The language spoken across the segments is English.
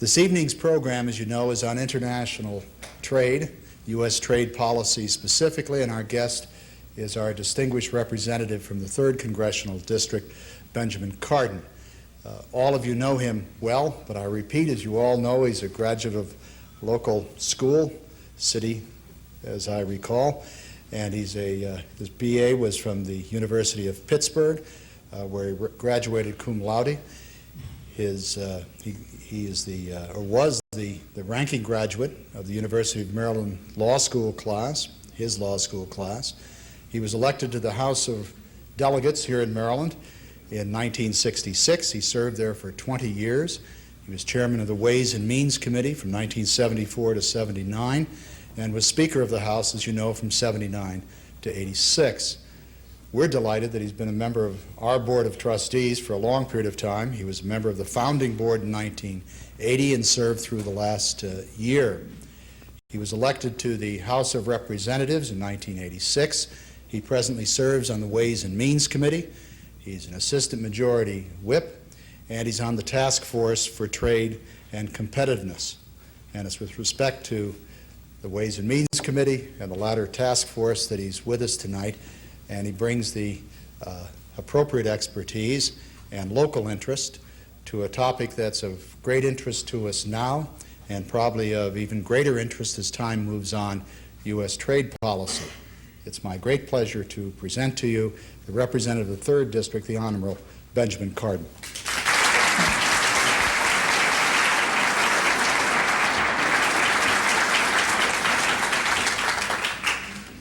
This evening's program, as you know, is on international trade, U.S. trade policy specifically, and our guest is our distinguished representative from the 3rd Congressional District, Benjamin Cardin. All of you know him well, but I repeat, as you all know, he's a graduate of local school, city, as I recall, and his BA was from the University of Pittsburgh, where he graduated cum laude. He is was the ranking graduate of the University of Maryland Law School class, his law school class. He was elected to the House of Delegates here in Maryland in 1966. He served there for 20 years. He was chairman of the Ways and Means Committee from 1974 to 79 and was Speaker of the House, as you know, from 79 to 86. We're delighted that he's been a member of our Board of Trustees for a long period of time. He was a member of the founding board in 1980 and served through the last year. He was elected to the House of Representatives in 1986. He presently serves on the Ways and Means Committee. He's an assistant majority whip, and he's on the task force for trade and competitiveness. And it's with respect to the Ways and Means Committee and the latter task force that he's with us tonight, and he brings the appropriate expertise and local interest to a topic that's of great interest to us now and probably of even greater interest as time moves on, U.S. trade policy. It's my great pleasure to present to you the representative of the 3rd District, the Honorable Benjamin Cardin.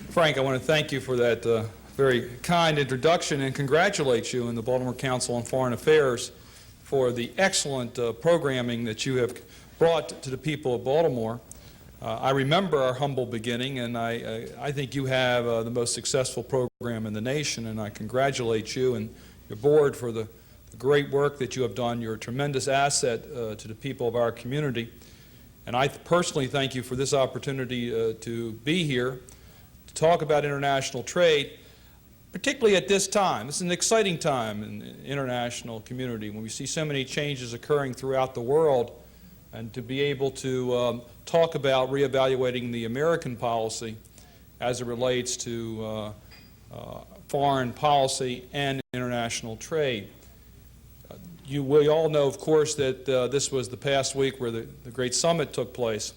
Frank, I want to thank you for that very kind introduction and congratulate you and the Baltimore Council on Foreign Affairs for the excellent programming that you have brought to the people of Baltimore. I remember our humble beginning, and I think you have the most successful program in the nation, and I congratulate you and your board for the great work that you have done. You're a tremendous asset to the people of our community, and I personally thank you for this opportunity to be here to talk about international trade, particularly at this time. This is an exciting time in the international community when we see so many changes occurring throughout the world, and to be able to talk about reevaluating the American policy as it relates to foreign policy and international trade. We all know, of course, that this was the past week where the great summit took place,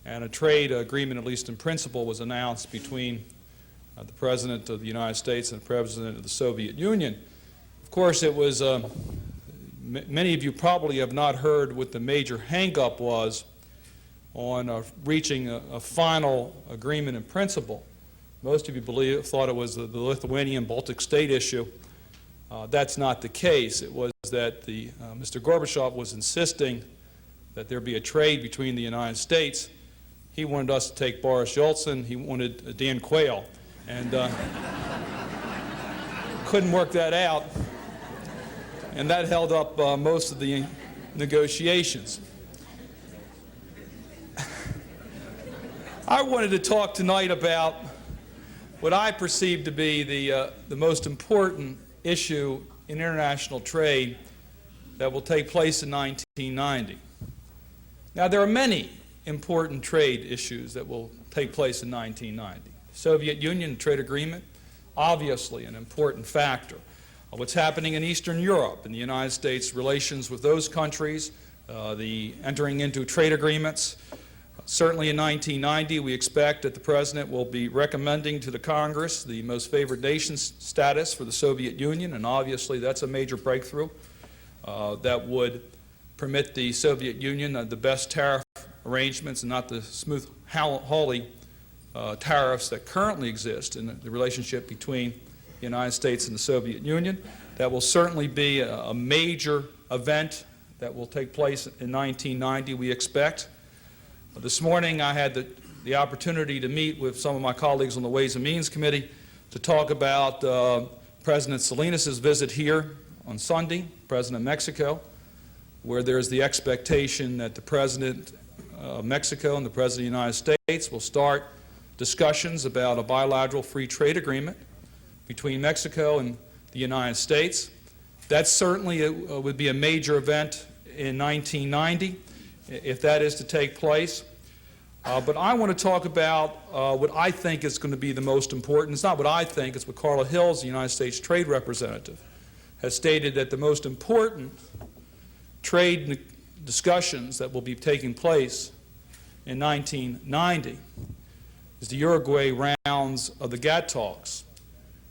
and a trade agreement, at least in principle, was announced between the President of the United States and the President of the Soviet Union. Of course, it was many of you probably have not heard what the major hang-up was on reaching a final agreement in principle. Most of you thought it was the Lithuanian Baltic state issue. That's not the case. It was that Mr. Gorbachev was insisting that there be a trade between the United States. He wanted us to take Boris Yeltsin. He wanted Dan Quayle. And couldn't work that out. And that held up most of the negotiations. I wanted to talk tonight about what I perceive to be the most important issue in international trade that will take place in 1990. Now, there are many important trade issues that will take place in 1990. The Soviet Union trade agreement, obviously an important factor. What's happening in Eastern Europe and the United States' relations with those countries, the entering into trade agreements. Certainly in 1990, we expect that the President will be recommending to the Congress the most favored nation status for the Soviet Union, and obviously that's a major breakthrough that would permit the Soviet Union the best tariff arrangements and not the smooth Hawley tariffs that currently exist in the relationship between the United States and the Soviet Union. That will certainly be a major event that will take place in 1990, we expect. This morning I had the opportunity to meet with some of my colleagues on the Ways and Means Committee to talk about President Salinas' visit here on Sunday, President of Mexico, where there's the expectation that the President of Mexico and the President of the United States will start discussions about a bilateral free trade agreement between Mexico and the United States. That certainly would be a major event in 1990. if that is to take place. But I want to talk about what I think is going to be the most important. It's not what I think, it's what Carla Hills, the United States Trade Representative, has stated that the most important trade discussions that will be taking place in 1990 is the Uruguay rounds of the GATT talks.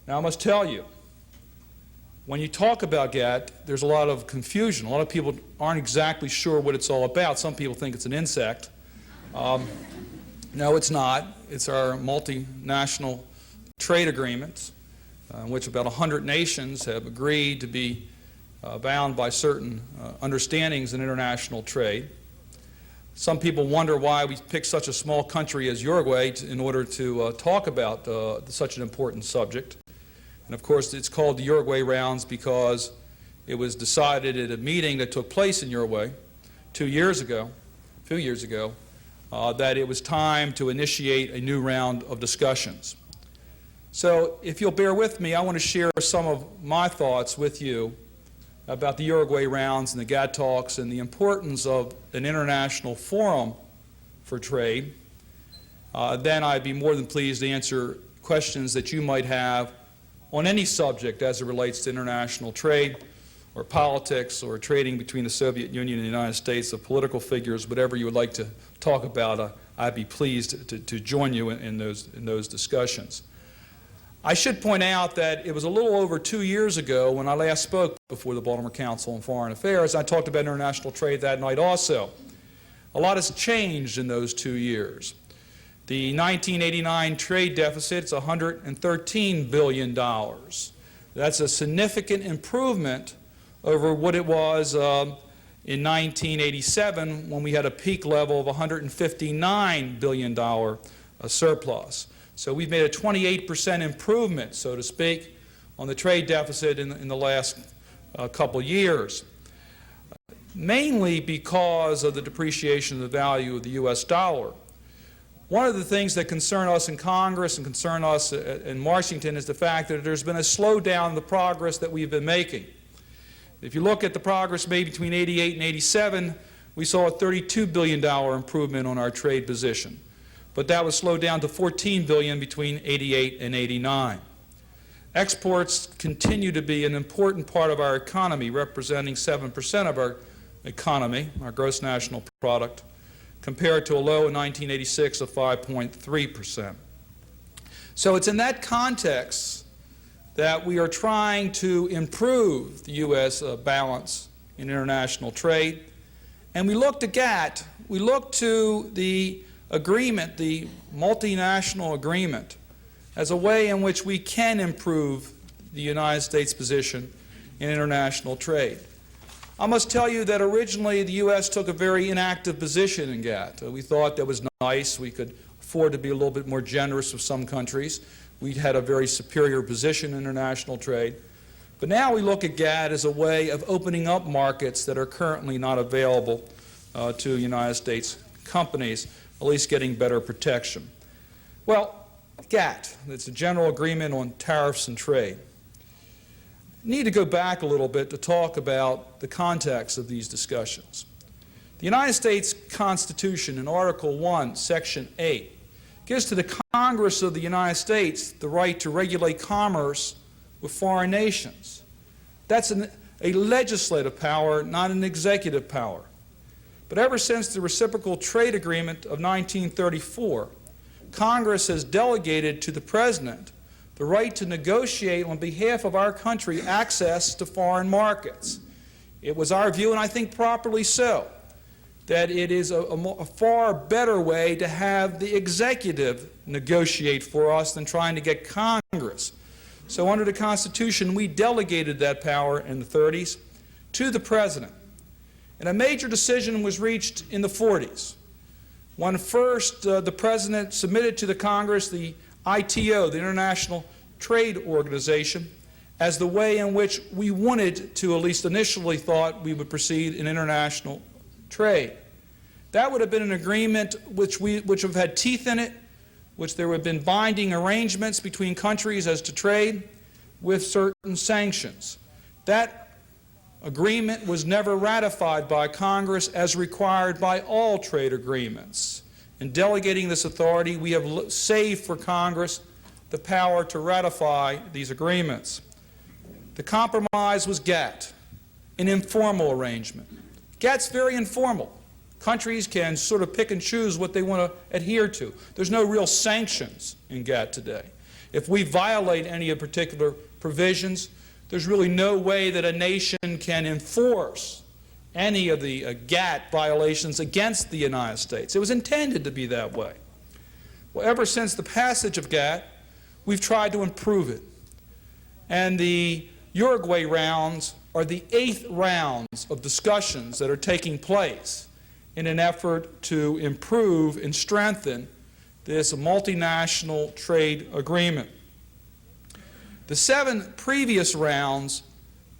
Now, I must tell you, when you talk about GATT, there's a lot of confusion. A lot of people aren't exactly sure what it's all about. Some people think it's an insect. No, it's not. It's our multinational trade agreements in which about 100 nations have agreed to be bound by certain understandings in international trade. Some people wonder why we picked such a small country as Uruguay in order to talk about such an important subject. And of course, it's called the Uruguay rounds because it was decided at a meeting that took place in Uruguay a few years ago, that it was time to initiate a new round of discussions. So if you'll bear with me, I want to share some of my thoughts with you about the Uruguay rounds and the GATT talks and the importance of an international forum for trade. Then I'd be more than pleased to answer questions that you might have on any subject as it relates to international trade or politics or trading between the Soviet Union and the United States, of political figures, whatever you would like to talk about. I'd be pleased to join you in those discussions. I should point out that it was a little over 2 years ago when I last spoke before the Baltimore Council on Foreign Affairs. I talked about international trade that night also. A lot has changed in those 2 years. The 1989 trade deficit is $113 billion. That's a significant improvement over what it was in 1987 when we had a peak level of $159 billion surplus. So we've made a 28% improvement, so to speak, on the trade deficit in the last couple years, mainly because of the depreciation of the value of the U.S. dollar. One of the things that concern us in Congress and concern us in Washington is the fact that there's been a slowdown in the progress that we've been making. If you look at the progress made between 88 and 87, we saw a $32 billion improvement on our trade position. But that was slowed down to $14 billion between 88 and 89. Exports continue to be an important part of our economy, representing 7% of our economy, our gross national product, compared to a low in 1986 of 5.3%. So it's in that context that we are trying to improve the U.S. balance in international trade. And we look to GATT, we look to the agreement, the multinational agreement, as a way in which we can improve the United States position in international trade. I must tell you that originally the U.S. took a very inactive position in GATT. We thought that was nice. We could afford to be a little bit more generous with some countries. We had a very superior position in international trade. But now we look at GATT as a way of opening up markets that are currently not available to United States companies, at least getting better protection. Well, GATT, it's a general agreement on tariffs and trade. I need to go back a little bit to talk about the context of these discussions. The United States Constitution in Article 1, Section 8, gives to the Congress of the United States the right to regulate commerce with foreign nations. That's a legislative power, not an executive power. But ever since the Reciprocal Trade Agreement of 1934, Congress has delegated to the President the right to negotiate on behalf of our country access to foreign markets. It was our view, and I think properly so, that it is a far better way to have the executive negotiate for us than trying to get Congress. So under the Constitution, we delegated that power in the 30s to the President. And a major decision was reached in the 40s, when first the President submitted to the Congress the ITO, the International Trade Organization, as the way in which we wanted to, at least initially thought, we would proceed in international trade. That would have been an agreement which would have had teeth in it, which there would have been binding arrangements between countries as to trade with certain sanctions. That agreement was never ratified by Congress as required by all trade agreements. In delegating this authority, we have saved for Congress the power to ratify these agreements. The compromise was GATT, an informal arrangement. GATT's very informal. Countries can sort of pick and choose what they want to adhere to. There's no real sanctions in GATT today. If we violate any of particular provisions, there's really no way that a nation can enforce any of the GATT violations against the United States. It was intended to be that way. Well, ever since the passage of GATT, we've tried to improve it. And the Uruguay rounds are the 8th rounds of discussions that are taking place in an effort to improve and strengthen this multinational trade agreement. The 7 previous rounds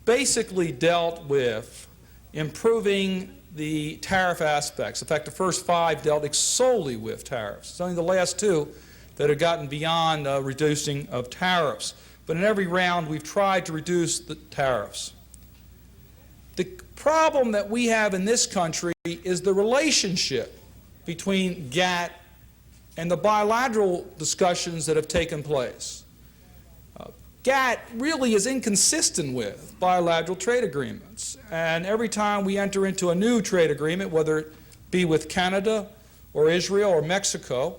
basically dealt with improving the tariff aspects. In fact, the first 5 dealt solely with tariffs. It's only the last 2 that have gotten beyond reducing of tariffs. But in every round, we've tried to reduce the tariffs. The problem that we have in this country is the relationship between GATT and the bilateral discussions that have taken place. GATT really is inconsistent with bilateral trade agreements. And every time we enter into a new trade agreement, whether it be with Canada or Israel or Mexico,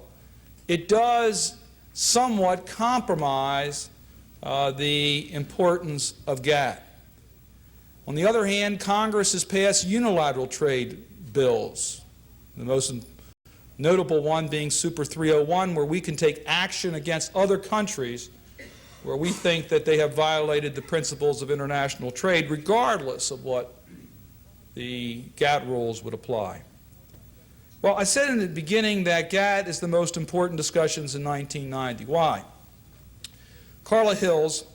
it does somewhat compromise the importance of GATT. On the other hand, Congress has passed unilateral trade bills, the most notable one being Super 301, where we can take action against other countries where we think that they have violated the principles of international trade, regardless of what the GATT rules would apply. Well, I said in the beginning that GATT is the most important discussions in 1990. Why? Carla Hills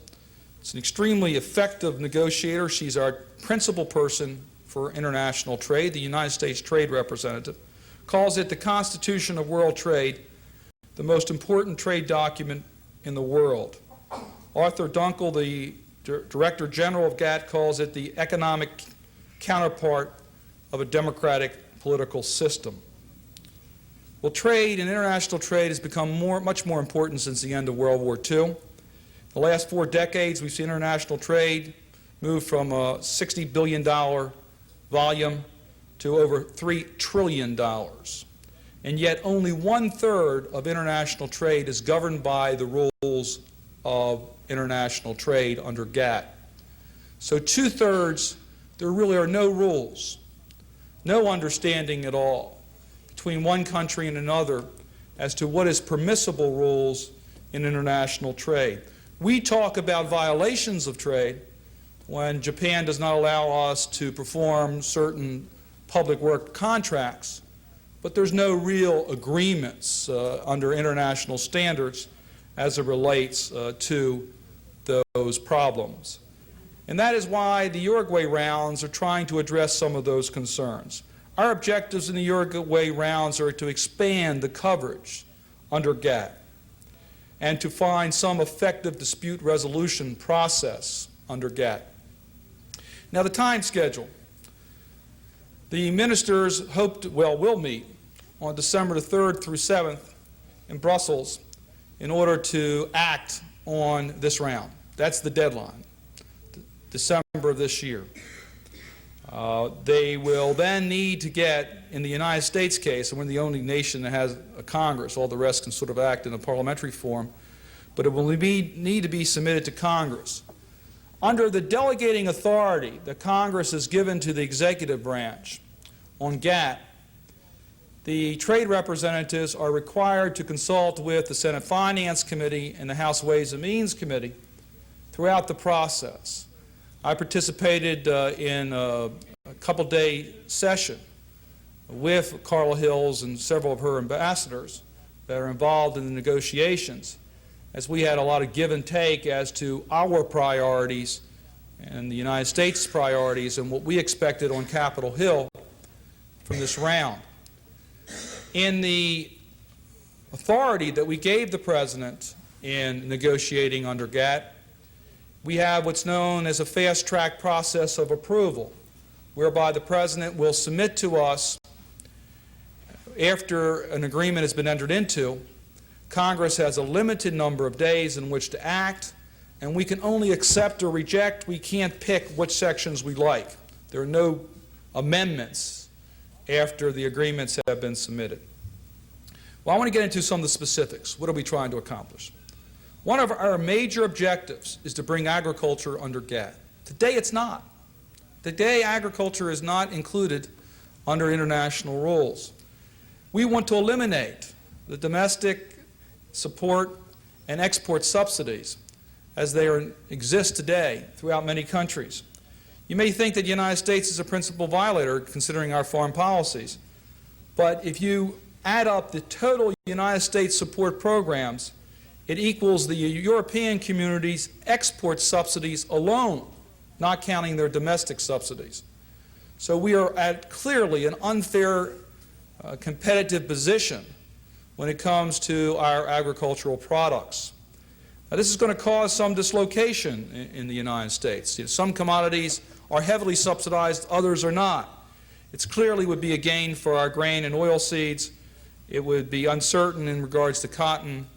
is an extremely effective negotiator. She's our principal person for international trade, the United States Trade Representative, calls it the Constitution of World Trade, the most important trade document in the world. Arthur Dunkel, the Director General of GATT, calls it the economic counterpart of a democratic political system. Well, trade and international trade has become much more important since the end of World War II. The last 4 decades, we've seen international trade move from a $60 billion volume to over $3 trillion. And yet only 1/3 of international trade is governed by the rules of international trade under GATT. So 2/3, there really are no rules, no understanding at all between one country and another as to what is permissible rules in international trade. We talk about violations of trade when Japan does not allow us to perform certain public work contracts, but there's no real agreements under international standards as it relates to those problems. And that is why the Uruguay rounds are trying to address some of those concerns. Our objectives in the Uruguay rounds are to expand the coverage under GATT and to find some effective dispute resolution process under GATT. Now, the time schedule. The ministers will meet on December the 3rd through 7th in Brussels in order to act on this round. That's the deadline, December of this year. They will then need to get, in the United States case, and we're the only nation that has a Congress, all the rest can sort of act in a parliamentary form, but it will need to be submitted to Congress. Under the delegating authority that Congress has given to the executive branch on GATT, the trade representatives are required to consult with the Senate Finance Committee and the House Ways and Means Committee throughout the process. I participated in a couple-day session with Carla Hills and several of her ambassadors that are involved in the negotiations, as we had a lot of give and take as to our priorities and the United States' priorities and what we expected on Capitol Hill from this round. In the authority that we gave the President in negotiating under GATT, we have what's known as a fast-track process of approval, whereby the President will submit to us, after an agreement has been entered into, Congress has a limited number of days in which to act, and we can only accept or reject. We can't pick which sections we like. There are no amendments after the agreements have been submitted. Well, I want to get into some of the specifics. What are we trying to accomplish? One of our major objectives is to bring agriculture under GATT. Today it's not. Today agriculture is not included under international rules. We want to eliminate the domestic support and export subsidies as they exist today throughout many countries. You may think that the United States is a principal violator considering our foreign policies, but if you add up the total United States support programs, it equals the European community's export subsidies alone, not counting their domestic subsidies. So we are at clearly an unfair competitive position when it comes to our agricultural products. Now, this is going to cause some dislocation in the United States. Some commodities are heavily subsidized, others are not. It clearly would be a gain for our grain and oil seeds. It would be uncertain in regards to cotton,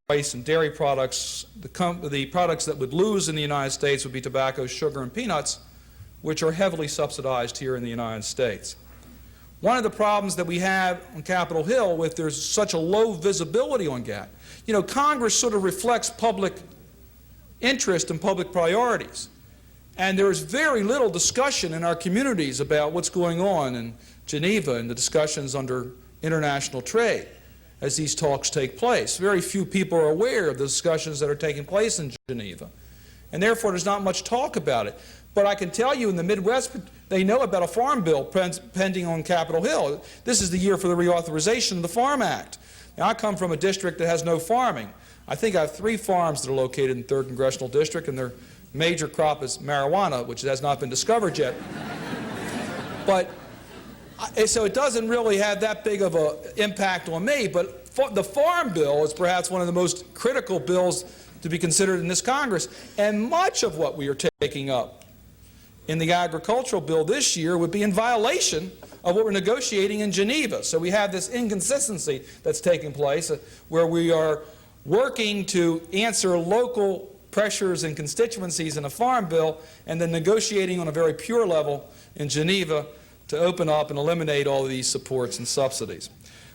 rice, and dairy products. The products that would lose in the United States would be tobacco, sugar, and peanuts, which are heavily subsidized here in the United States. One of the problems that we have on Capitol Hill with there's such a low visibility on GATT, Congress sort of reflects public interest and public priorities. And there is very little discussion in our communities about what's going on in Geneva and the discussions under international trade as these talks take place. Very few people are aware of the discussions that are taking place in Geneva. And therefore, there's not much talk about it. But I can tell you in the Midwest, they know about a farm bill pending on Capitol Hill. This is the year for the reauthorization of the Farm Act. Now, I come from a district that has no farming. I think I have 3 farms that are located in the 3rd Congressional District, and their major crop is marijuana, which has not been discovered yet. But so it doesn't really have that big of an impact on me, but the Farm Bill is perhaps one of the most critical bills to be considered in this Congress. And much of what we are taking up in the agricultural bill this year would be in violation of what we're negotiating in Geneva. So we have this inconsistency that's taking place where we are working to answer local pressures and constituencies in a farm bill and then negotiating on a very pure level in Geneva to open up and eliminate all of these supports and subsidies.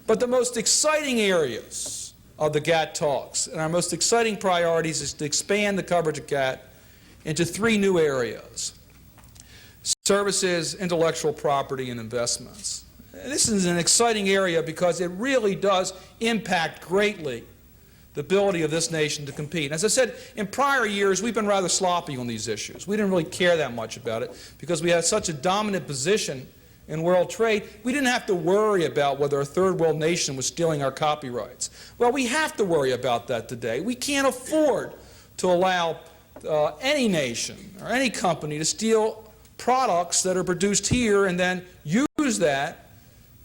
But the most exciting areas of the GATT talks and our most exciting priorities is to expand the coverage of GATT into 3 new areas: services, intellectual property, and investments. And this is an exciting area because it really does impact greatly the ability of this nation to compete. As I said, in prior years, we've been rather sloppy on these issues. We didn't really care that much about it because we had such a dominant position in world trade. We didn't have to worry about whether a third world nation was stealing our copyrights. Well, we have to worry about that today. We can't afford to allow any nation or any company to steal products that are produced here and then use that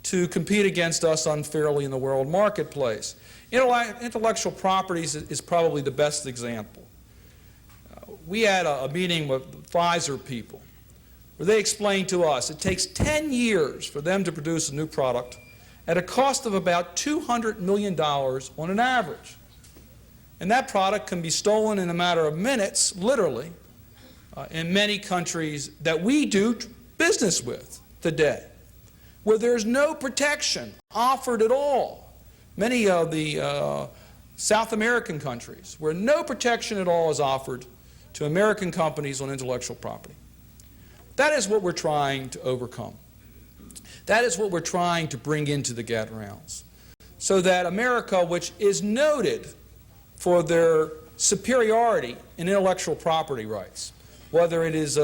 to compete against us unfairly in the world marketplace. Intellectual property is probably the best example. We had a meeting with Pfizer people where they explained to us it takes 10 years for them to produce a new product at a cost of about $200 million on an average. And that product can be stolen in a matter of minutes, literally, in many countries that we do business with today, where there's no protection offered at all. Many of the South American countries where no protection at all is offered to American companies on intellectual property. That is what we're trying to overcome. That is what we're trying to bring into the GATT rounds, so that America, which is noted for their superiority in intellectual property rights, whether it is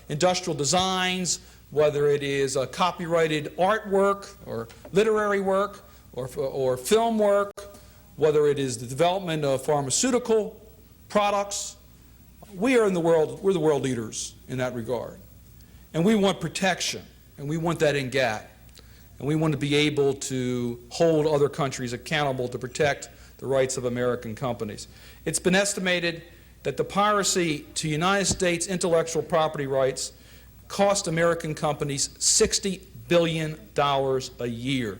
industrial designs, whether it is copyrighted artwork or literary work or film work, whether it is the development of pharmaceutical products, we're the world leaders in that regard. And we want protection, and we want that in GATT. And we want to be able to hold other countries accountable to protect the rights of American companies. It's been estimated that the piracy to United States intellectual property rights cost American companies $60 billion a year.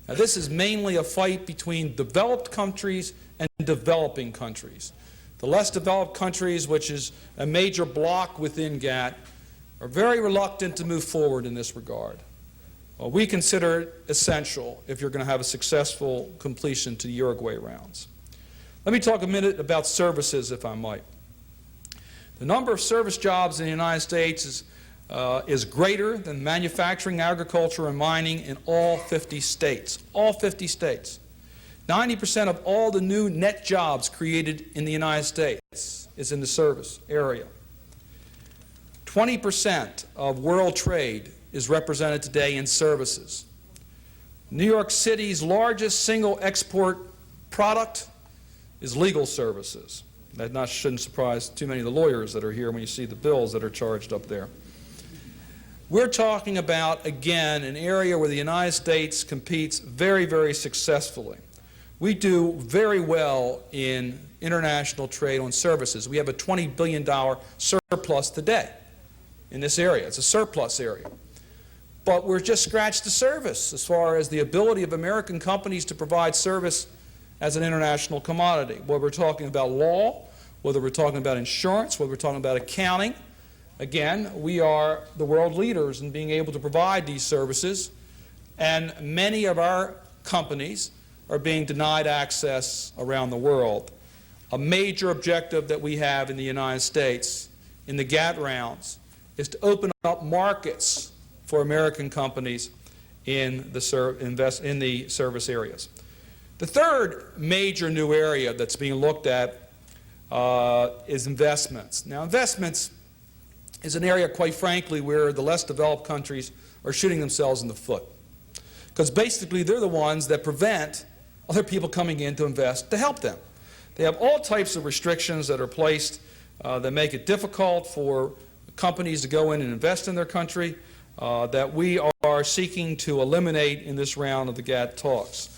Now, this is mainly a fight between developed countries and developing countries. The less developed countries, which is a major block within GATT, are very reluctant to move forward in this regard. We consider it essential if you're going to have a successful completion to the Uruguay rounds. Let me talk a minute about services, if I might. The number of service jobs in the United States is greater than manufacturing, agriculture, and mining in all 50 states. All 50 states. 90% of all the new net jobs created in the United States is in the service area. 20% of world trade is represented today in services. New York City's largest single export product is legal services. That shouldn't surprise too many of the lawyers that are here when you see the bills that are charged up there. We're talking about, again, an area where the United States competes very, very successfully. We do very well in international trade on services. We have a $20 billion surplus today in this area. It's a surplus area. But we're just scratched the surface as far as the ability of American companies to provide service as an international commodity. Whether we're talking about law, whether we're talking about insurance, whether we're talking about accounting, again, we are the world leaders in being able to provide these services, and many of our companies are being denied access around the world. A major objective that we have in the United States in the GATT rounds is to open up markets for American companies in the service areas. The third major new area that's being looked at is investments. Now, investments is an area, quite frankly, where the less developed countries are shooting themselves in the foot. Because basically, they're the ones that prevent other people coming in to invest to help them. They have all types of restrictions that are placed that make it difficult for companies to go in and invest in their country that we are seeking to eliminate in this round of the GATT talks.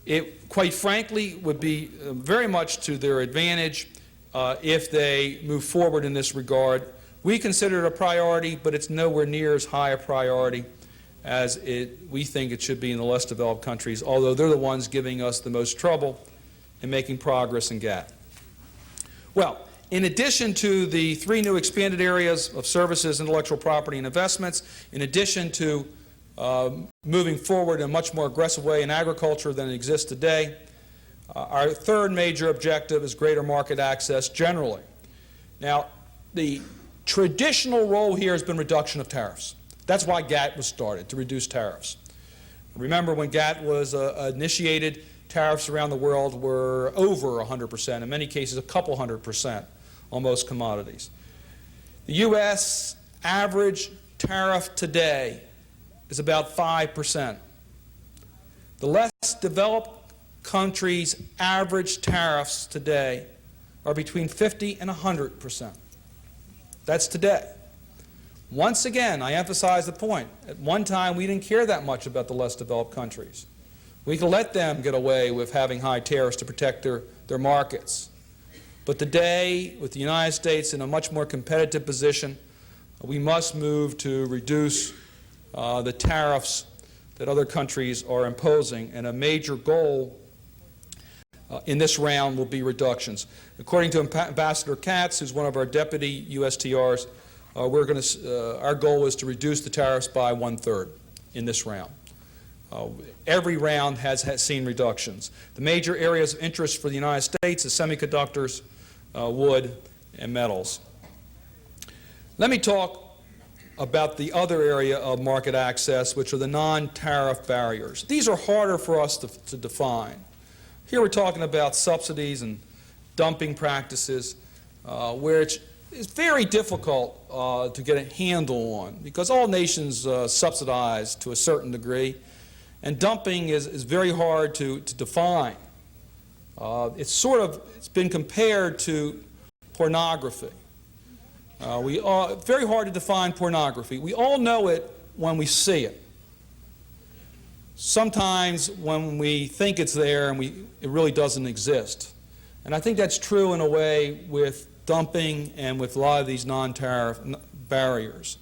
It, quite frankly, would be very much to their advantage if they move forward in this regard. We consider it a priority, but it's nowhere near as high a priority as we think it should be in the less developed countries, although they're the ones giving us the most trouble in making progress in GATT. Well, in addition to the three new expanded areas of services, intellectual property, and investments, in addition to moving forward in a much more aggressive way in agriculture than it exists today, our third major objective is greater market access generally. Now, the traditional role here has been reduction of tariffs. That's why GATT was started, to reduce tariffs. Remember, when GATT was initiated, tariffs around the world were over 100%, in many cases a couple 100% on most commodities. The U.S. average tariff today is about 5%. The less developed countries' average tariffs today are between 50 and 100%. That's today. Once again, I emphasize the point. At one time, we didn't care that much about the less developed countries. We could let them get away with having high tariffs to protect their markets. But today, with the United States in a much more competitive position, we must move to reduce the tariffs that other countries are imposing, and a major goal in this round will be reductions. According to Ambassador Katz, who's one of our deputy USTRs, our goal is to reduce the tariffs by 1/3 in this round. Every round has seen reductions. The major areas of interest for the United States is semiconductors, wood, and metals. Let me talk about the other area of market access, which are the non-tariff barriers. These are harder for us to define. Here we're talking about subsidies and dumping practices, which is very difficult to get a handle on, because all nations subsidize to a certain degree, and dumping is very hard to define. It's been compared to pornography. Very hard to define pornography. We all know it when we see it. Sometimes when we think it's there and it really doesn't exist. And I think that's true in a way with dumping and with a lot of these non-tariff barriers.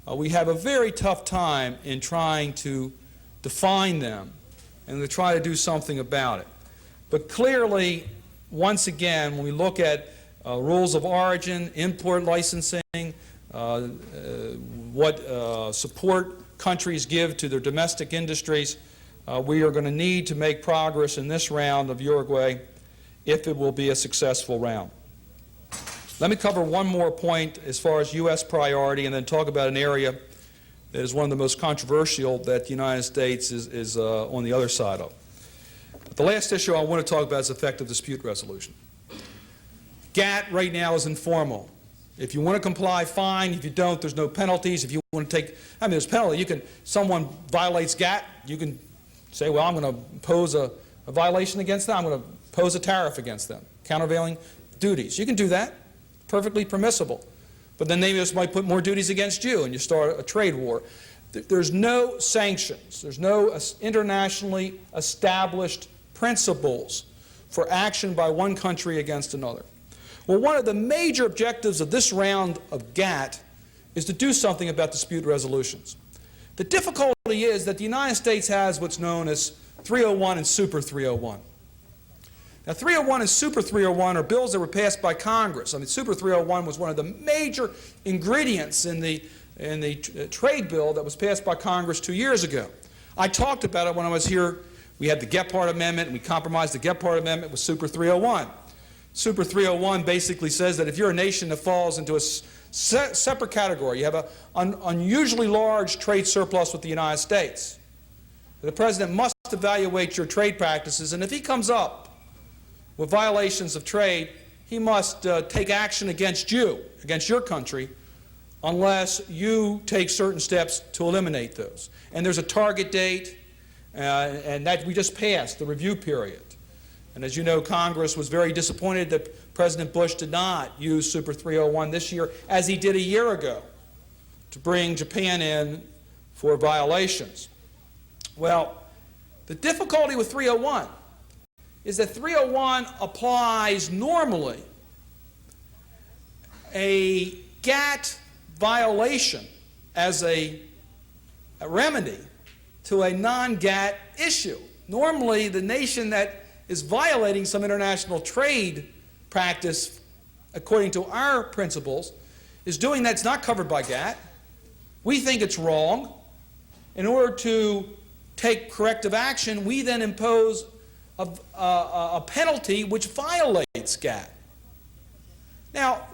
We have a very tough time in trying to define them and to try to do something about it. But clearly, once again, when we look at rules of origin, import licensing, what support countries give to their domestic industries, we are going to need to make progress in this round of Uruguay if it will be a successful round. Let me cover one more point as far as U.S. priority and then talk about an area that is one of the most controversial that the United States is on the other side of. The last issue I want to talk about is effective dispute resolution. GATT right now is informal. If you want to comply, fine. If you don't, there's no penalties. If you want to take, I mean, there's penalty. Someone violates GATT, you can say, well, I'm going to impose a violation against them. I'm going to impose a tariff against them, countervailing duties. You can do that. Perfectly permissible. But then they just might put more duties against you and you start a trade war. There's no sanctions. There's no internationally established principles for action by one country against another. Well, one of the major objectives of this round of GATT is to do something about dispute resolutions. The difficulty is that the United States has what's known as 301 and Super 301. Now, 301 and Super 301 are bills that were passed by Congress. I mean, Super 301 was one of the major ingredients in the trade bill that was passed by Congress 2 years ago. I talked about it when I was here. We had the Gephardt Amendment, and we compromised the Gephardt Amendment with Super 301. Super 301 basically says that if you're a nation that falls into a separate category, you have an unusually large trade surplus with the United States, the President must evaluate your trade practices, and if he comes up with violations of trade, he must take action against you, against your country, unless you take certain steps to eliminate those. And there's a target date, and that we just passed, the review period. And as you know, Congress was very disappointed that President Bush did not use Super 301 this year, as he did a year ago, to bring Japan in for violations. Well, the difficulty with 301 is that 301 applies normally a GATT violation as a remedy to a non-GATT issue. Normally, the nation that is violating some international trade practice, according to our principles, is doing that's not covered by GATT. We think it's wrong. In order to take corrective action, we then impose a penalty which violates GATT. Now,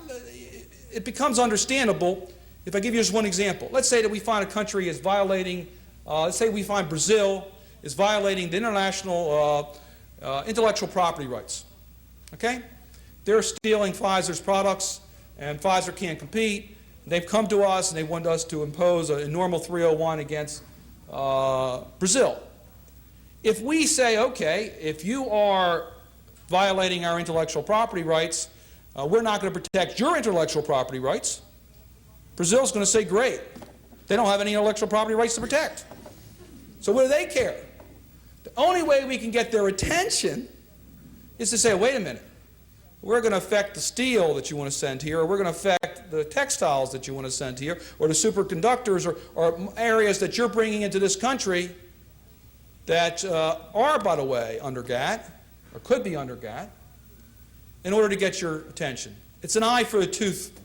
it becomes understandable if I give you just one example. Let's say that we find a country is violating, let's say we find Brazil is violating the international intellectual property rights. Okay? They're stealing Pfizer's products, and Pfizer can't compete. They've come to us and they want us to impose a normal 301 against Brazil. If we say, okay, if you are violating our intellectual property rights, we're not going to protect your intellectual property rights, Brazil's going to say, great. They don't have any intellectual property rights to protect. So what do they care? The only way we can get their attention is to say, wait a minute, we're going to affect the steel that you want to send here, or we're going to affect the textiles that you want to send here, or the superconductors, or areas that you're bringing into this country that are, by the way, under GATT, or could be under GATT, in order to get your attention. It's an eye for a tooth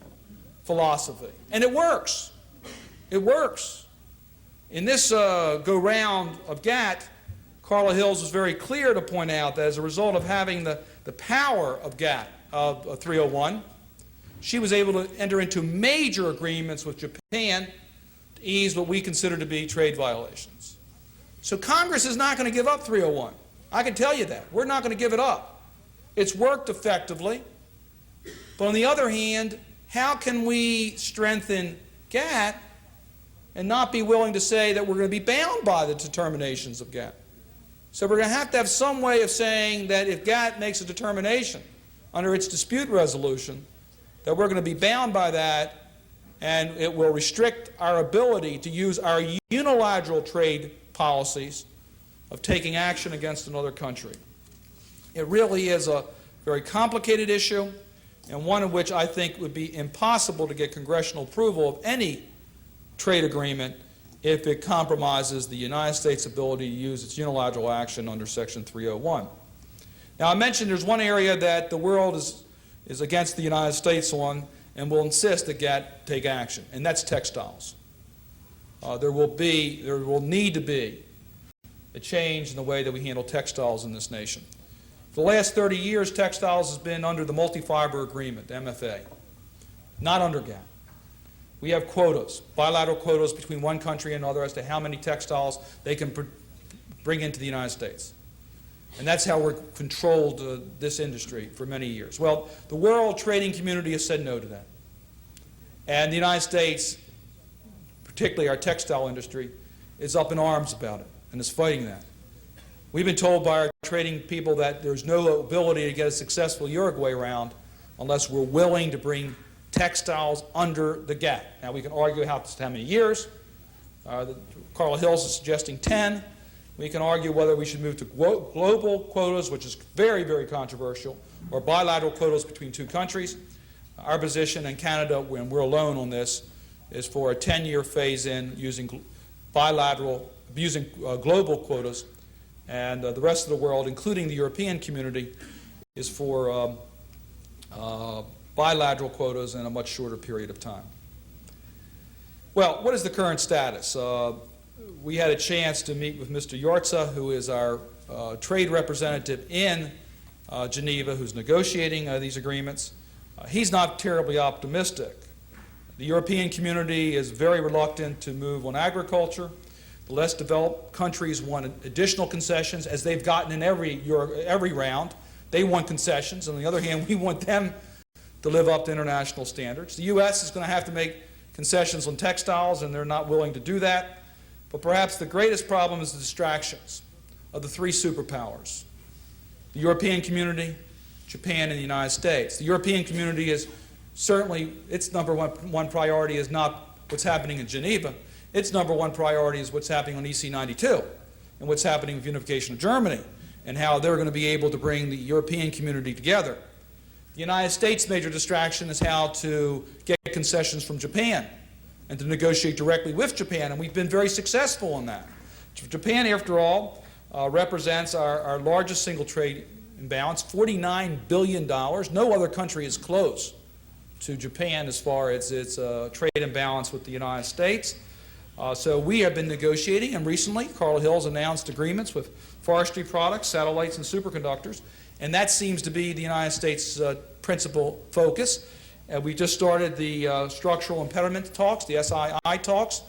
philosophy. And it works. It works. In this go-round of GATT, Carla Hills was very clear to point out that as a result of having the power of GATT, of 301, she was able to enter into major agreements with Japan to ease what we consider to be trade violations. So Congress is not going to give up 301. I can tell you that. We're not going to give it up. It's worked effectively. But on the other hand, how can we strengthen GATT and not be willing to say that we're going to be bound by the determinations of GATT? So we're going to have some way of saying that if GATT makes a determination under its dispute resolution, that we're going to be bound by that, and it will restrict our ability to use our unilateral trade policies of taking action against another country. It really is a very complicated issue, and one of which I think would be impossible to get congressional approval of any trade agreement if it compromises the United States' ability to use its unilateral action under Section 301. Now, I mentioned there's one area that the world is against the United States on and will insist that GATT take action, and that's textiles. There will need to be a change in the way that we handle textiles in this nation. For the last 30 years, textiles has been under the Multi-Fiber Agreement, MFA, not under GATT. We have quotas, bilateral quotas between one country and another as to how many textiles they can bring into the United States. And that's how we've controlled this industry for many years. Well, the world trading community has said no to that. And the United States, particularly our textile industry, is up in arms about it and is fighting that. We've been told by our trading people that there's no ability to get a successful Uruguay round unless we're willing to bring textiles under the GATT. Now, we can argue how many years. Carl Hills is suggesting 10. We can argue whether we should move to global quotas, which is very, very controversial, or bilateral quotas between two countries. Our position in Canada, when we're alone on this, is for a 10-year phase-in using global quotas, and the rest of the world, including the European community, is for bilateral quotas in a much shorter period of time. Well, what is the current status? We had a chance to meet with Mr. Yortza, who is our trade representative in Geneva, who's negotiating these agreements. He's not terribly optimistic. The European community is very reluctant to move on agriculture. The less developed countries want additional concessions, as they've gotten in every round. They want concessions. On the other hand, we want them to live up to international standards. The U.S. is going to have to make concessions on textiles, and they're not willing to do that. But perhaps the greatest problem is the distractions of the three superpowers: the European community, Japan, and the United States. The European community is certainly, its number one priority is not what's happening in Geneva. Its number one priority is what's happening on EC 92 and what's happening with unification of Germany and how they're going to be able to bring the European community together. The United States' major distraction is how to get concessions from Japan and to negotiate directly with Japan, and we've been very successful in that. Japan, after all, represents our largest single trade imbalance, $49 billion. No other country is close to Japan as far as its trade imbalance with the United States. So we have been negotiating, and recently Carl Hills announced agreements with forestry products, satellites, and superconductors, and that seems to be the United States' principal focus. We just started the structural impediment talks, the SII talks,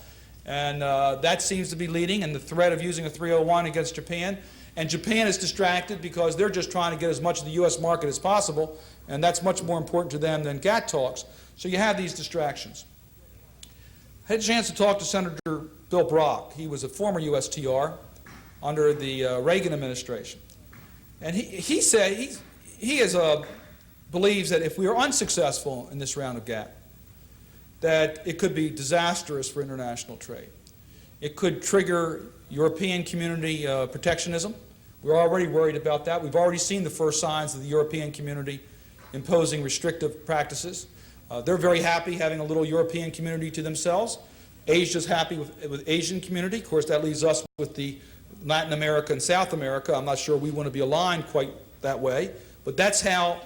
and that seems to be leading in the threat of using a 301 against Japan. And Japan is distracted because they're just trying to get as much of the U.S. market as possible, and that's much more important to them than GATT talks. So you have these distractions. I had a chance to talk to Senator Bill Brock. He was a former USTR under the Reagan administration. And he said he believes that if we are unsuccessful in this round of GATT, that it could be disastrous for international trade. It could trigger European community protectionism. We're already worried about that. We've already seen the first signs of the European community imposing restrictive practices. They're very happy having a little European community to themselves. Asia's happy with Asian community. Of course, that leaves us with the Latin America and South America. I'm not sure we want to be aligned quite that way, but that's how,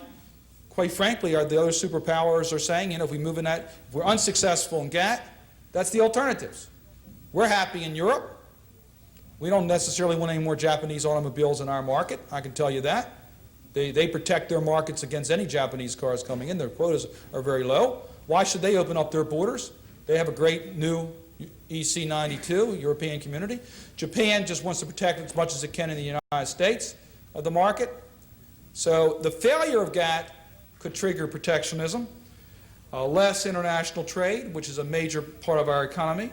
quite frankly, the other superpowers are saying, if we move in that, if we're unsuccessful in GATT, that's the alternatives. We're happy in Europe. We don't necessarily want any more Japanese automobiles in our market, I can tell you that. They protect their markets against any Japanese cars coming in. Their quotas are very low. Why should they open up their borders? They have a great new EC 92, European community. Japan just wants to protect as much as it can in the United States of the market. So the failure of GATT could trigger protectionism, less international trade, which is a major part of our economy,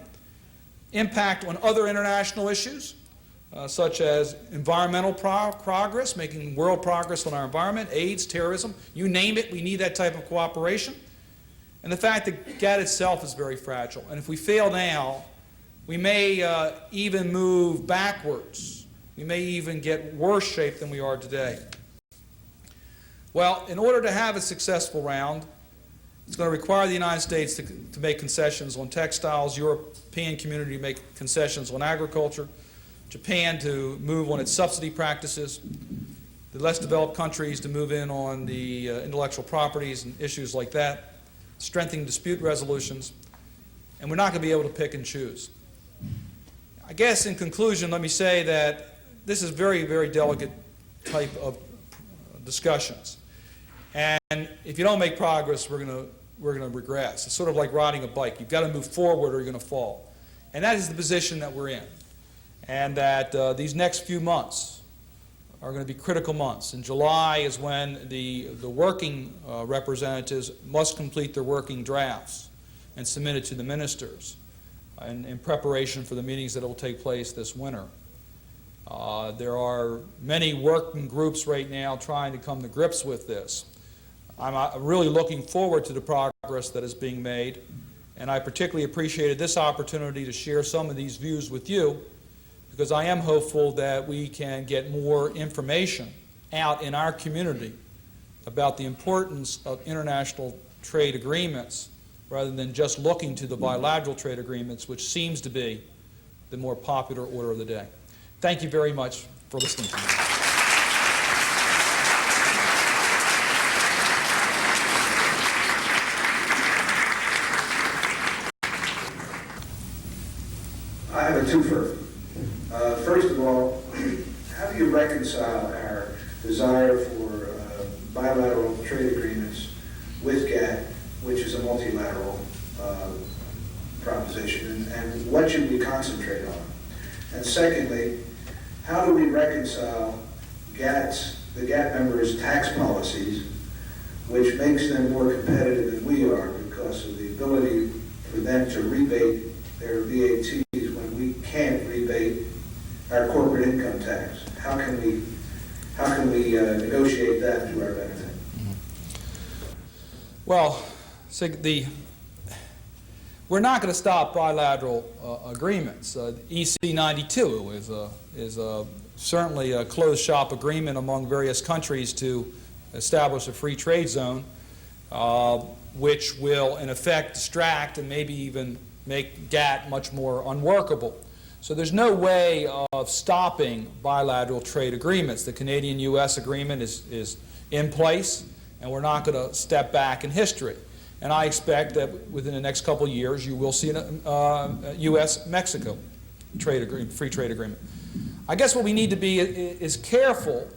impact on other international issues, such as environmental progress, making world progress on our environment, AIDS, terrorism, you name it, we need that type of cooperation. And the fact that GATT itself is very fragile. And if we fail now, we may even move backwards. We may even get worse shape than we are today. Well, in order to have a successful round, it's going to require the United States to make concessions on textiles, European community to make concessions on agriculture, Japan to move on its subsidy practices, the less developed countries to move in on the intellectual properties and issues like that, strengthening dispute resolutions, and we're not going to be able to pick and choose. I guess in conclusion, let me say that this is very, very delicate type of discussions. And if you don't make progress, we're going to regress. It's sort of like riding a bike. You've got to move forward or you're going to fall. And that is the position that we're in. And that these next few months are going to be critical months. In July is when the working representatives must complete their working drafts and submit it to the ministers in preparation for the meetings that will take place this winter. There are many working groups right now trying to come to grips with this. I'm really looking forward to the progress that is being made, and I particularly appreciated this opportunity to share some of these views with you, because I am hopeful that we can get more information out in our community about the importance of international trade agreements rather than just looking to the bilateral trade agreements, which seems to be the more popular order of the day. Thank you very much for listening to me. I have a twofer. First of all, how do you reconcile our desire for bilateral trade agreements with GATT, which is a multilateral proposition, and what should we concentrate on? And secondly, how do we reconcile the GATT members' tax policies, which makes them more competitive than we are because of the ability for them to rebate their VATs when we can't rebate our corporate income tax? How can we negotiate that to our benefit? Well, so we're not going to stop bilateral agreements. EC 92 is certainly a closed shop agreement among various countries to establish a free trade zone, which will in effect distract and maybe even make GATT much more unworkable. So there's no way of stopping bilateral trade agreements. The Canadian-U.S. agreement is in place, and we're not going to step back in history. And I expect that within the next couple of years you will see a U.S.-Mexico free trade agreement. I guess what we need to be is careful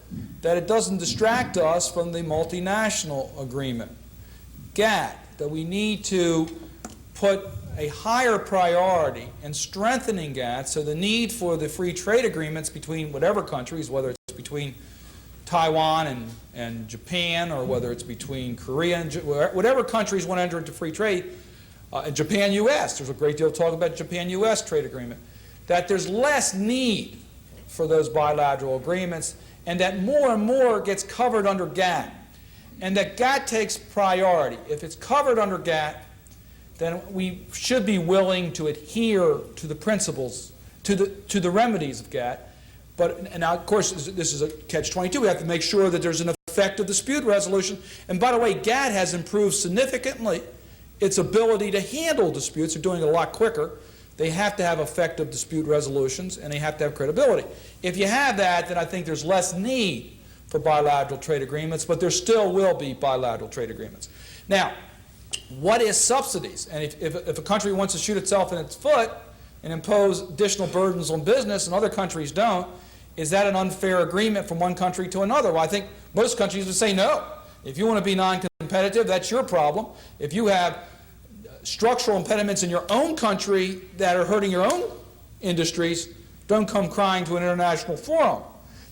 that it doesn't distract us from the multinational agreement, GATT, that we need to put a higher priority in strengthening GATT, so the need for the free trade agreements between whatever countries, whether it's between Taiwan and Japan, or whether it's between Korea and whatever countries want to enter into free trade, Japan-U.S., there's a great deal of talk about Japan-U.S. trade agreement, that there's less need for those bilateral agreements, and that more and more gets covered under GATT, and that GATT takes priority. If it's covered under GATT, then we should be willing to adhere to the principles, to the remedies of GATT. And now, of course, this is a catch-22. We have to make sure that there's an effective dispute resolution. And by the way, GATT has improved significantly its ability to handle disputes. They're doing it a lot quicker. They have to have effective dispute resolutions, and they have to have credibility. If you have that, then I think there's less need for bilateral trade agreements, but there still will be bilateral trade agreements. Now, what is subsidies? And if a country wants to shoot itself in its foot and impose additional burdens on business and other countries don't, is that an unfair agreement from one country to another? Well, I think most countries would say no. If you want to be non-competitive, that's your problem. If you have structural impediments in your own country that are hurting your own industries, don't come crying to an international forum.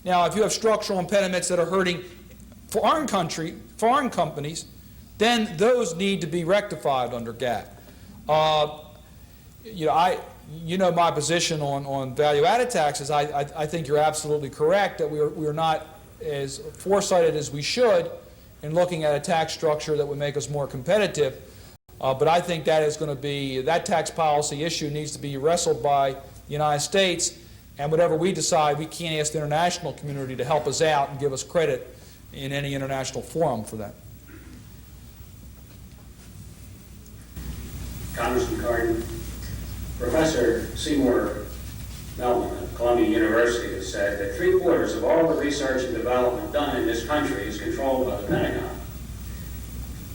Now, if you have structural impediments that are hurting foreign companies, then those need to be rectified under GATT. You know my position on value-added taxes. I think you're absolutely correct that we're not as foresighted as we should in looking at a tax structure that would make us more competitive. But I think that is going to be, that tax policy issue needs to be wrestled by the United States, and whatever we decide, we can't ask the international community to help us out and give us credit in any international forum for that. Congressman Cardin, Professor Seymour Melvin of Columbia University has said that 3/4 of all the research and development done in this country is controlled by the Pentagon.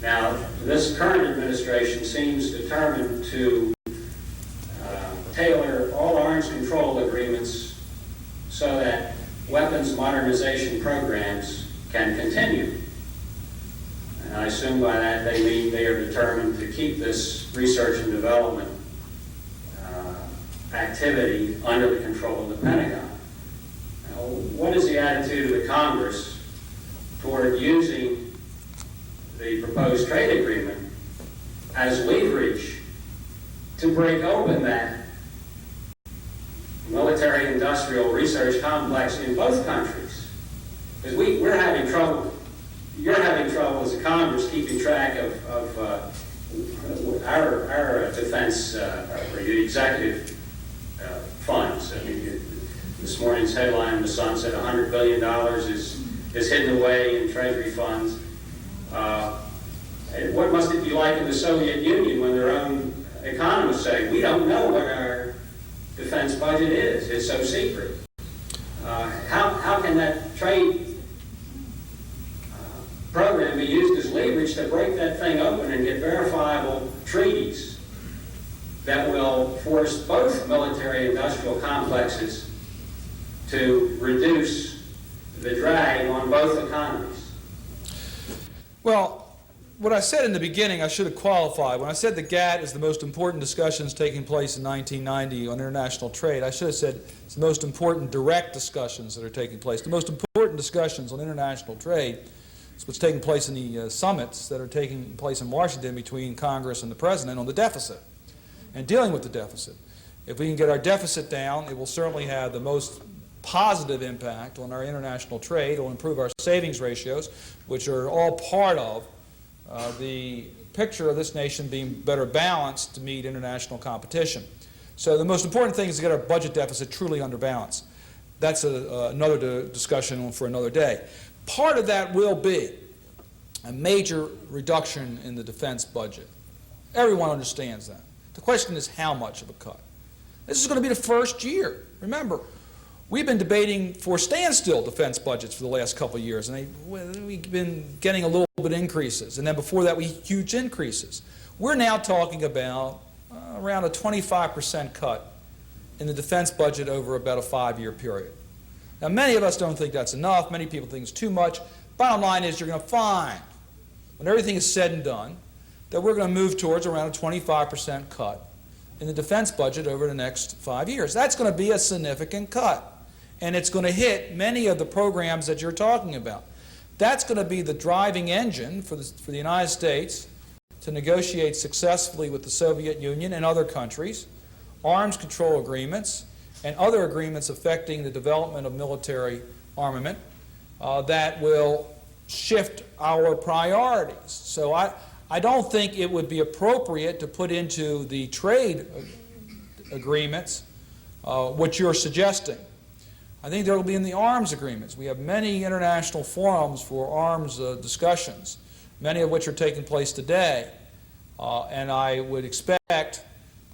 Now, this current administration seems determined to tailor all arms control agreements so that weapons modernization programs can continue. And I assume by that they mean they are determined to keep this research and development activity under the control of the Pentagon. Now, what is the attitude of the Congress toward using the proposed trade agreement as leverage to break open that military-industrial research complex in both countries? Because we're having trouble, you're having trouble as a Congress keeping track of our defense, or the executive funds. I mean, this morning's headline in the Sun said $100 billion is hidden away in Treasury funds. What must it be like in the Soviet Union when their own economists say, we don't know what our defense budget is, it's so secret? How can that trade program be used as leverage to break that thing open and get verifiable treaties that will force both military-industrial complexes to reduce the drag on both economies? Well, what I said in the beginning, I should have qualified. When I said the GATT is the most important discussions taking place in 1990 on international trade, I should have said it's the most important direct discussions that are taking place. The most important discussions on international trade is what's taking place in the summits that are taking place in Washington between Congress and the President on the deficit and dealing with the deficit. If we can get our deficit down, it will certainly have the most positive impact on our international trade. It will improve our savings ratios, which are all part of the picture of this nation being better balanced to meet international competition. So the most important thing is to get our budget deficit truly under balance. That's another discussion for another day. Part of that will be a major reduction in the defense budget. Everyone understands that. The question is how much of a cut. This is going to be the first year. Remember, we've been debating for standstill defense budgets for the last couple of years, and we've been getting a little bit increases, and then before that, huge increases. We're now talking about around a 25% cut in the defense budget over about a 5-year period. Now, many of us don't think that's enough. Many people think it's too much. Bottom line is you're going to find, when everything is said and done, that we're going to move towards around a 25% cut in the defense budget over the next 5 years. That's going to be a significant cut, and it's going to hit many of the programs that you're talking about. That's going to be the driving engine for the United States to negotiate successfully with the Soviet Union and other countries, arms control agreements, and other agreements affecting the development of military armament that will shift our priorities. So I don't think it would be appropriate to put into the trade agreements what you're suggesting. I think there will be in the arms agreements. We have many international forums for arms discussions, many of which are taking place today. And I would expect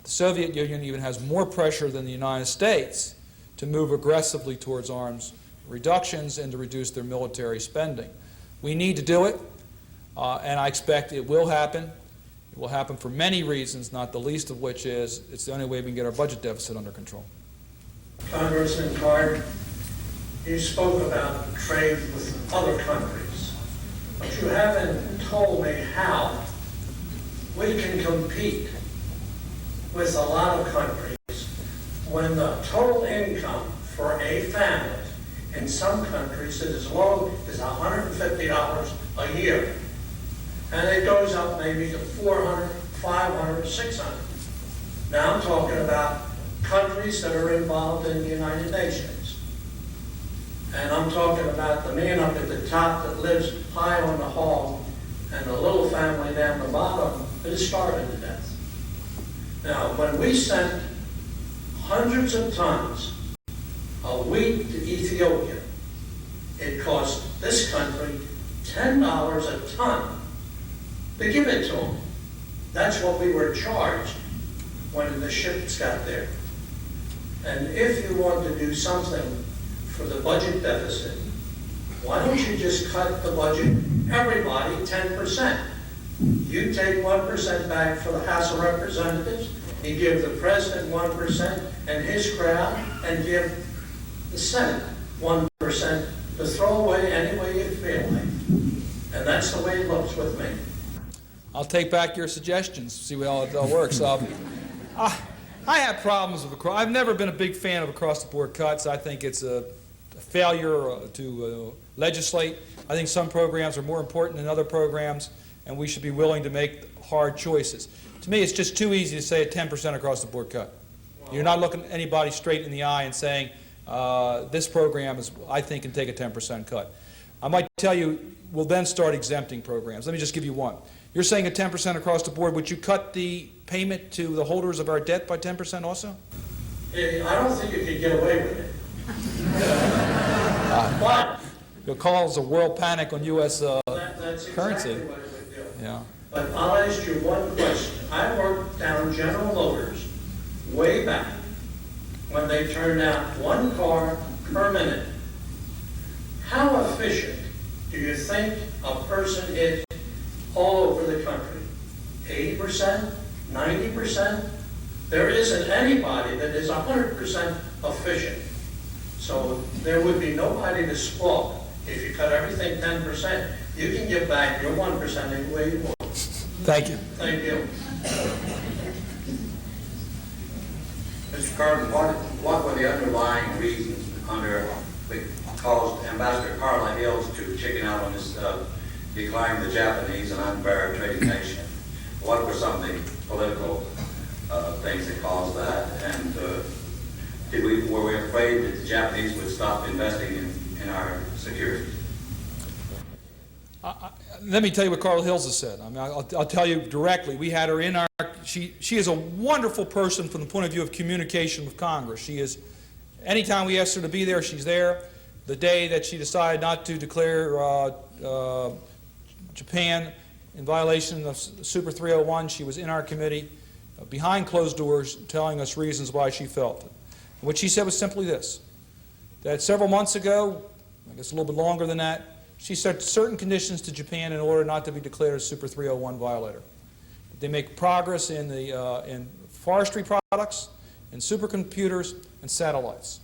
the Soviet Union even has more pressure than the United States to move aggressively towards arms reductions and to reduce their military spending. We need to do it, and I expect it will happen. It will happen for many reasons, not the least of which is it's the only way we can get our budget deficit under control. Congressman Cardin, you spoke about trade with other countries, but you haven't told me how we can compete with a lot of countries when the total income for a family in some countries is as low as $150 a year. And it goes up maybe to $400, $500, $600. Now I'm talking about countries that are involved in the United Nations. And I'm talking about the man up at the top that lives high on the hog and the little family down the bottom that is starving to death. Now, when we sent hundreds of tons of wheat to Ethiopia, it cost this country $10 a ton to give it to them. That's what we were charged when the ships got there. And if you want to do something for the budget deficit, why don't you just cut the budget, everybody, 10%? You take 1% back for the House of Representatives, you give the President 1% and his crowd, and give the Senate 1% to throw away any way you feel like. And that's the way it looks with me. I'll take back your suggestions, see how it all works. I have problems with I've never been a big fan of across-the-board cuts. I think it's a failure to legislate. I think some programs are more important than other programs, and we should be willing to make hard choices. To me, it's just too easy to say a 10% across-the-board cut. You're not looking anybody straight in the eye and saying, this program is, I think, can take a 10% cut. I might tell you, we'll then start exempting programs. Let me just give you one. You're saying a 10% across the board. Would you cut the payment to the holders of our debt by 10% also? I don't think you could get away with it. But It causes a world panic on U.S. that's currency. exactly what it would do. Yeah. But I'll ask you one question. I worked down General Motors way back when they turned out one car per minute. How efficient do you think a person is all over the country? 80%? 90%? There isn't anybody that is 100% efficient. So there would be nobody to squawk. If you cut everything 10%, you can give back your 1% any way you want. Thank you. Thank you. Mr. Cardin, what were the underlying reasons that caused Ambassador Carla Hills to chicken out on this decline of the Japanese an unfair trading nation? What were some of the political things that caused that? And were we afraid that the Japanese would stop investing in our security? Let me tell you what Carl Hills has said. I mean, I'll tell you directly. We had her in our. She is a wonderful person from the point of view of communication with Congress. She is. Anytime we asked her to be there, she's there. The day that she decided not to declare Japan in violation of Super 301, she was in our committee, behind closed doors, telling us reasons why she felt it. And what she said was simply this: that several months ago, I guess a little bit longer than that, she set certain conditions to Japan in order not to be declared a Super 301 violator. They make progress in in forestry products, in supercomputers, and satellites.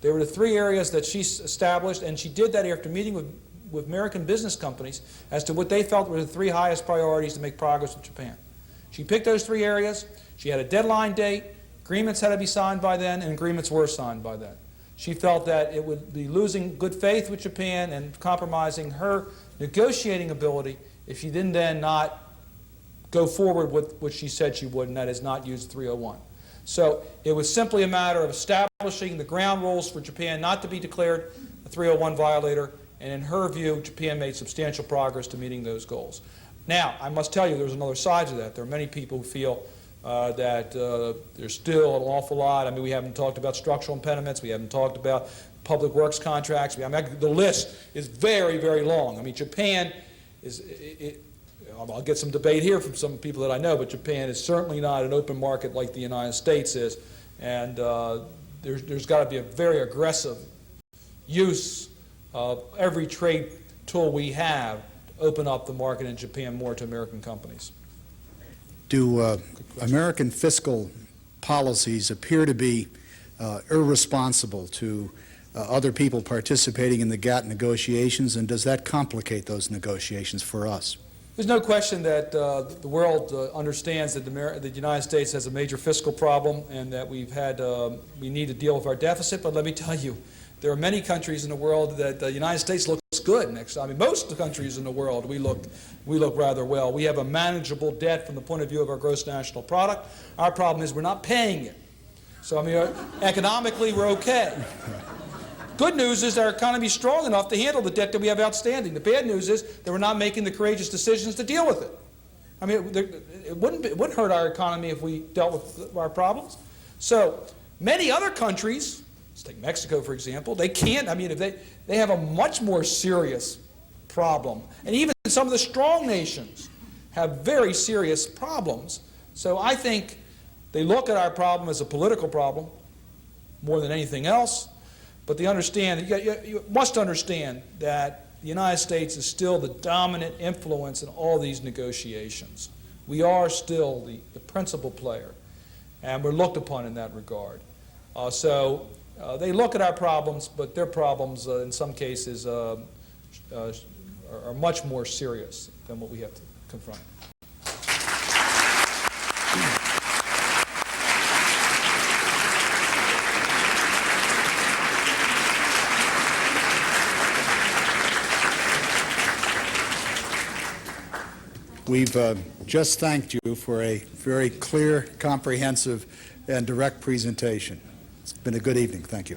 They were the three areas that she established, and she did that after meeting with American business companies as to what they felt were the three highest priorities to make progress with Japan. She picked those three areas. She had a deadline date. Agreements had to be signed by then, and agreements were signed by then. She felt that it would be losing good faith with Japan and compromising her negotiating ability if she didn't then not go forward with what she said she would, and that is not use 301. So it was simply a matter of establishing the ground rules for Japan not to be declared a 301 violator, and in her view, Japan made substantial progress to meeting those goals. Now, I must tell you, there's another side to that. There are many people who feel that there's still an awful lot. I mean, we haven't talked about structural impediments. We haven't talked about public works contracts. I mean, the list is very, very long. I mean, Japan is, I'll get some debate here from some people that I know, but Japan is certainly not an open market like the United States is. And there's got to be a very aggressive use of every trade tool we have to open up the market in Japan more to American companies. Do American fiscal policies appear to be irresponsible to other people participating in the GATT negotiations, and does that complicate those negotiations for us? There's no question that the world understands that the United States has a major fiscal problem and that we need to deal with our deficit, but let me tell you, there are many countries in the world that the United States looks good next. I mean, most of the countries in the world, we look rather well. We have a manageable debt from the point of view of our gross national product. Our problem is we're not paying it. So, I mean, economically, we're okay. Good news is our economy is strong enough to handle the debt that we have outstanding. The bad news is that we're not making the courageous decisions to deal with it. I mean, it wouldn't hurt our economy if we dealt with our problems. So, many other countries, let's take Mexico, for example, they can't. I mean, if they have a much more serious problem. And even some of the strong nations have very serious problems. So I think they look at our problem as a political problem more than anything else, but they understand, you must understand that the United States is still the dominant influence in all these negotiations. We are still the principal player, and we're looked upon in that regard. So they look at our problems, but their problems in some cases are much more serious than what we have to confront. We've just thanked you for a very clear, comprehensive, and direct presentation. It's been a good evening. Thank you.